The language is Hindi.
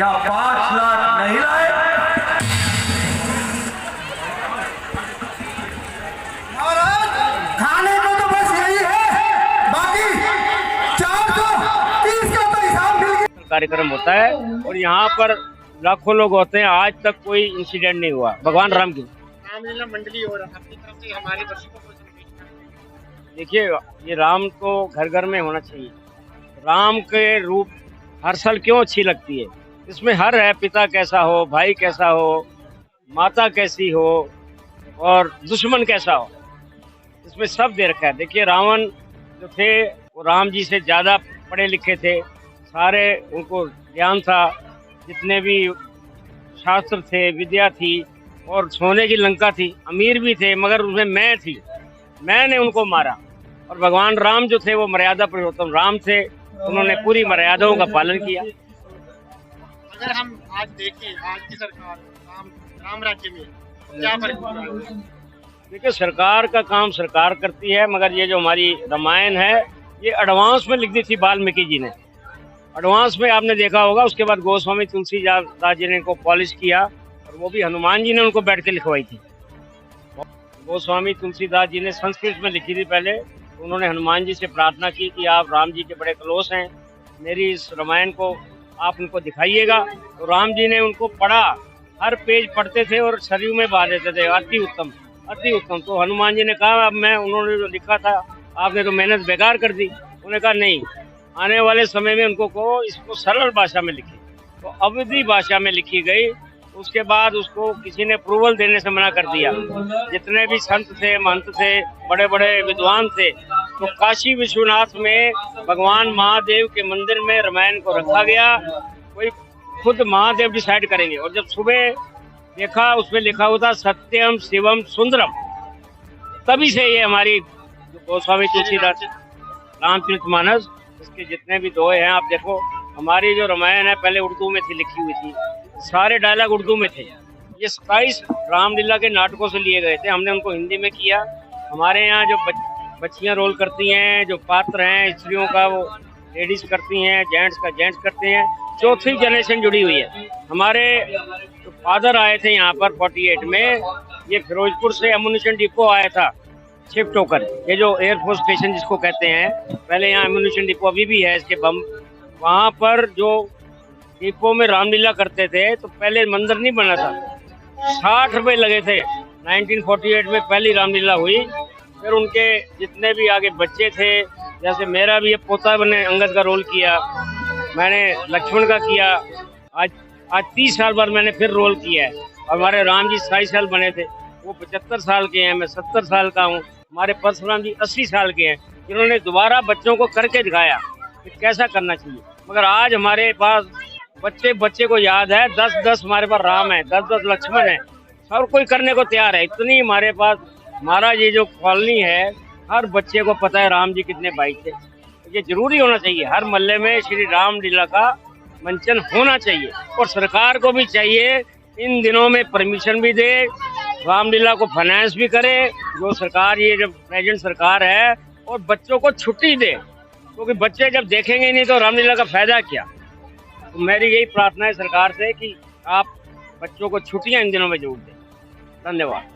क्या 5 लाख नहीं लाए? महाराज खाने को तो बस यही है, बाकी 430 का तो हिसाब मिल गया। कार्यक्रम होता है और यहाँ पर लाखों लोग होते हैं। आज तक कोई इंसिडेंट नहीं हुआ। भगवान राम की रामलीला मंडली और अपनी तरफ से हमारे दर्शकों को संदेश करेंगे। देखिए, ये राम तो घर घर में होना चाहिए। राम के रूप हर साल क्यों अच्छी लगती है? इसमें हर है, पिता कैसा हो, भाई कैसा हो, माता कैसी हो और दुश्मन कैसा हो, इसमें सब दे रखा है। देखिए, रावण जो थे वो राम जी से ज़्यादा पढ़े लिखे थे, सारे उनको ज्ञान था, जितने भी शास्त्र थे, विद्या थी, और सोने की लंका थी, अमीर भी थे, मगर उसमें मैं थी, मैंने उनको मारा। और भगवान राम जो थे वो मर्यादा पुरुषोत्तम राम थे, उन्होंने पूरी मर्यादाओं का पालन किया। अगर हम आज देखें आज की सरकार राम राज्य में क्या फर्क हो रहा है? देखिए, सरकार का काम सरकार करती है, मगर ये जो हमारी रामायण है ये एडवांस में लिख दी थी वाल्मीकि जी ने। एडवांस में आपने देखा होगा। उसके बाद गोस्वामी तुलसीदास जी ने इनको पॉलिश किया, और वो भी हनुमान जी ने उनको बैठ के लिखवाई थी। गोस्वामी तुलसीदास जी ने संस्कृत में लिखी थी पहले। उन्होंने हनुमान जी से प्रार्थना की कि आप राम जी के बड़े क्लोज हैं, मेरी इस रामायण को आप उनको दिखाइएगा। तो राम जी ने उनको पढ़ा, हर पेज पढ़ते थे और सरयू में बहा देते थे। अति उत्तम, अति उत्तम। तो हनुमान जी ने कहा, अब मैं, उन्होंने जो लिखा था आपने तो मेहनत बेकार कर दी। उन्होंने कहा नहीं, आने वाले समय में उनको कहो इसको सरल भाषा में लिखे। तो अवधी भाषा में लिखी गई। उसके बाद उसको किसी ने अप्रूवल देने से मना कर दिया। जितने भी संत थे, महंत थे, बड़े बड़े विद्वान थे, तो काशी विश्वनाथ में भगवान महादेव के मंदिर में रामायण को रखा गया। कोई खुद महादेव डिसाइड करेंगे। और जब सुबह देखा उसमें लिखा हुआ था सत्यम शिवम सुंदरम, तभी से ये हमारी जो गोस्वामी तुलसीदास रामचरितमानस, इसके जितने भी दोहे हैं, आप देखो, हमारी जो रामायण है पहले उर्दू में थी, लिखी हुई थी, सारे डायलॉग उर्दू में थे। ये 27 रामलीला के नाटकों से लिए गए थे, हमने उनको हिंदी में किया। हमारे यहाँ जो बच्चियाँ रोल करती हैं, जो पात्र हैं स्त्रियों का, वो लेडीज करती हैं, जेंट्स का जेंट्स करते हैं। चौथी जनरेशन जुड़ी हुई है। हमारे जो फादर आए थे यहाँ पर 48 में, ये फिरोजपुर से एमुनिशन डिपो आया था शिफ्ट होकर। ये जो एयरफोर्स स्टेशन जिसको कहते हैं, पहले यहाँ एमुनिशन डिपो अभी भी है, इसके बम, वहाँ पर जो डिपो में रामलीला करते थे, तो पहले मंदिर नहीं बना था, 60 रुपए लगे थे। 1948 में पहली रामलीला हुई। फिर उनके जितने भी आगे बच्चे थे, जैसे मेरा भी ये पोता ने अंगद का रोल किया, मैंने लक्ष्मण का किया। आज 30 साल बाद मैंने फिर रोल किया है। और हमारे राम जी 27 साल बने थे, वो 75 साल के हैं, मैं 70 साल का हूँ। हमारे परशुराम जी 80 साल के हैं, जिन्होंने दोबारा बच्चों को करके दिखाया कि कैसा करना चाहिए। मगर आज हमारे पास बच्चे को याद है, 10-10 हमारे पास राम है, 10-10 लक्ष्मण है, सब कोई करने को तैयार है। इतनी हमारे पास, हमारा ये जो कॉलोनी है, हर बच्चे को पता है राम जी कितने भाई थे। ये जरूरी होना चाहिए, हर मोहल्ले में श्री राम लीला का मंचन होना चाहिए। और सरकार को भी चाहिए इन दिनों में परमिशन भी दे, रामलीला को फाइनेंस भी करे, जो सरकार, ये जो प्रेजेंट सरकार है, और बच्चों को छुट्टी दे, क्योंकि बच्चे जब देखेंगे नहीं तो रामलीला का फायदा क्या। तो मेरी यही प्रार्थना है सरकार से कि आप बच्चों को छुट्टियां इन दिनों में जरूर दें। धन्यवाद।